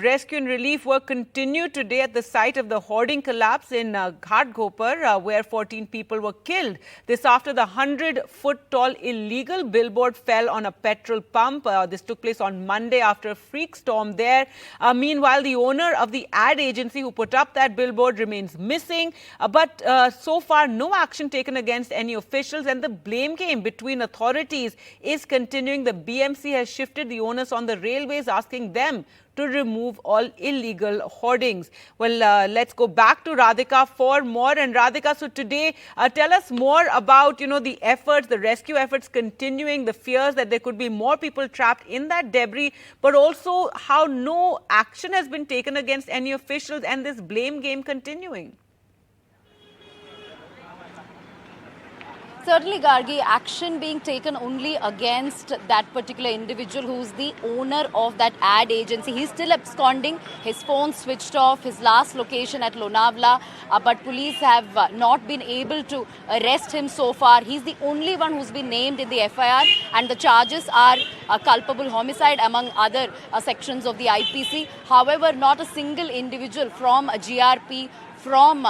Rescue and relief work continued today at the site of the hoarding collapse in Ghatkopar, where 14 people were killed. This after the 100-foot-tall illegal billboard fell on a petrol pump. This took place on Monday after a freak storm there. Meanwhile, the owner of the ad agency who put up that billboard remains missing. But so far, no action taken against any officials, and the blame game between authorities is continuing. The BMC has shifted the onus on the railways, asking them to remove all illegal hoardings. Well, let's go back to Radhika for more. And Radhika, so today, tell us more about, the efforts, the rescue efforts continuing, the fears that there could be more people trapped in that debris, but also how no action has been taken against any officials and this blame game continuing. Certainly, Gargi, action being taken only against that particular individual who's the owner of that ad agency. He's still absconding, his phone switched off, his last location at Lonavla, but police have not been able to arrest him so far. He's the only one who's been named in the FIR, and the charges are culpable homicide among other sections of the IPC. However, not a single individual from GRP, from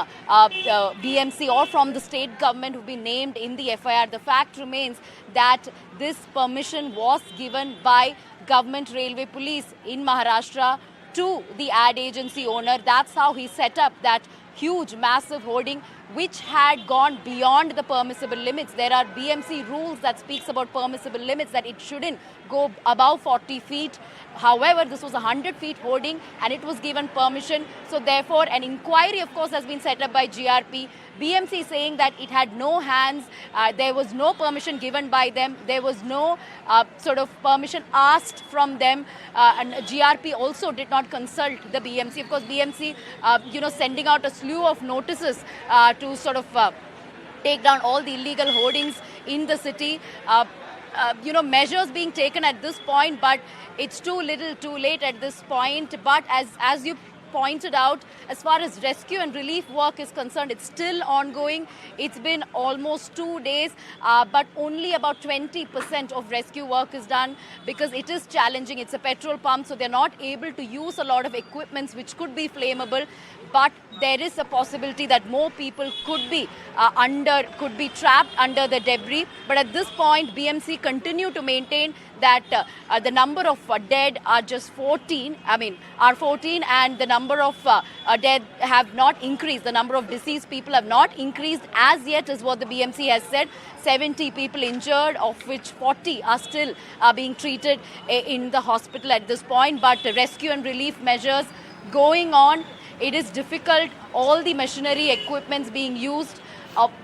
BMC or from the state government who've been named in the FIR. The fact remains that this permission was given by government railway police in Maharashtra to the ad agency owner. That's how he set up that huge, massive hoarding, which had gone beyond the permissible limits. There are BMC rules that speaks about permissible limits, that it shouldn't go above 40 feet. However, this was a 100-feet hoarding and it was given permission. So therefore, an inquiry, of course, has been set up by GRP. BMC saying that it had no hands, there was no permission given by them, there was no sort of permission asked from them, and GRP also did not consult the BMC. Of course, BMC, sending out a slew of notices to sort of take down all the illegal hoardings in the city. Measures being taken at this point, but it's too little, too late at this point. But as you pointed out, as far as rescue and relief work is concerned, it's still ongoing. It's been almost 2 days, but only about 20% of rescue work is done because it is challenging. It's a petrol pump, so they're not able to use a lot of equipments which could be flammable. But there is a possibility that more people could be trapped under the debris. But at this point, BMC continue to maintain that the number of dead are just 14. Are 14, and the number of dead have not increased. The number of deceased people have not increased as yet, is what the BMC has said. 70 people injured, of which 40 are still being treated in the hospital at this point. But rescue and relief measures going on. It is difficult. All the machinery, equipments being used,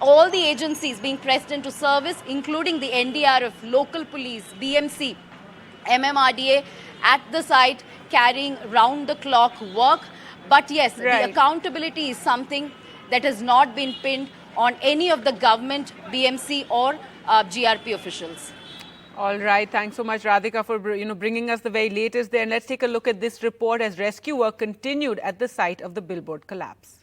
all the agencies being pressed into service, including the NDRF, local police, BMC, MMRDA at the site, carrying round-the-clock work. But yes, the accountability is something that has not been pinned on any of the government, BMC or GRP officials. All right. Thanks so much, Radhika, for bringing us the very latest there. And let's take a look at this report as rescue work continued at the site of the billboard collapse.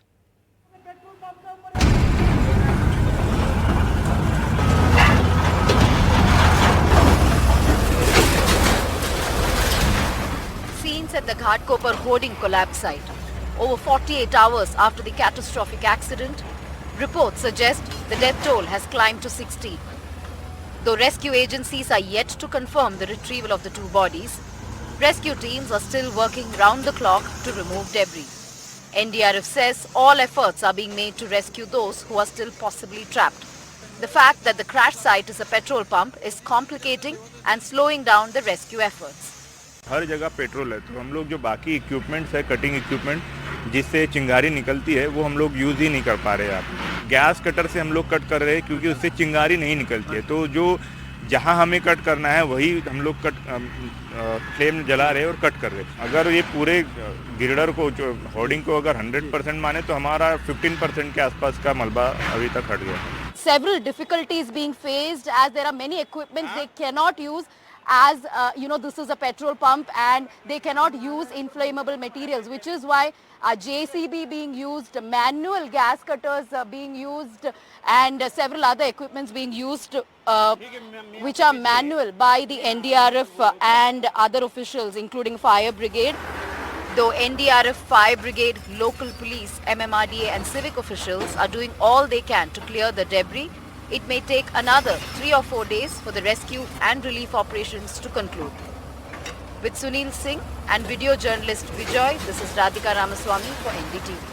Scenes at the Ghatkopar hoarding collapse site. Over 48 hours after the catastrophic accident, reports suggest the death toll has climbed to 16. Though rescue agencies are yet to confirm the retrieval of the two bodies, rescue teams are still working round the clock to remove debris. NDRF says all efforts are being made to rescue those who are still possibly trapped. The fact that the crash site is a petrol pump is complicating and slowing down the rescue efforts. हर जगह petrol है, तो हम लोग जो बाकी equipments है, cutting equipment जिससे चिंगारी निकलती है, वो हम लोग यूज़ ही नहीं कर पा रहे हैं। गैस कटर से हम लोग कट कर रहे हैं क्योंकि उससे चिंगारी नहीं निकलती है। तो जो जहां हमें कट करना है वही हम लोग फ्लेम जला रहे हैं और कट कर रहे हैं। अगर ये पूरे गिरडर को, जो होर्डिंग को अगर 100% माने तो हमारा 15% के आसपास का मलबा अभी तक हट गया है। Several difficulties being faced as there are many equipments they cannot use, as this is a petrol pump and they cannot use inflammable materials, which is why JCB being used, manual gas cutters being used, and several other equipments being used which are manual by the NDRF and other officials including fire brigade. Though NDRF, Fire Brigade, local police, MMRDA and civic officials are doing all they can to clear the debris, it may take another 3 or 4 days for the rescue and relief operations to conclude. With Sunil Singh and video journalist Vijay, this is Radhika Ramaswamy for NDTV.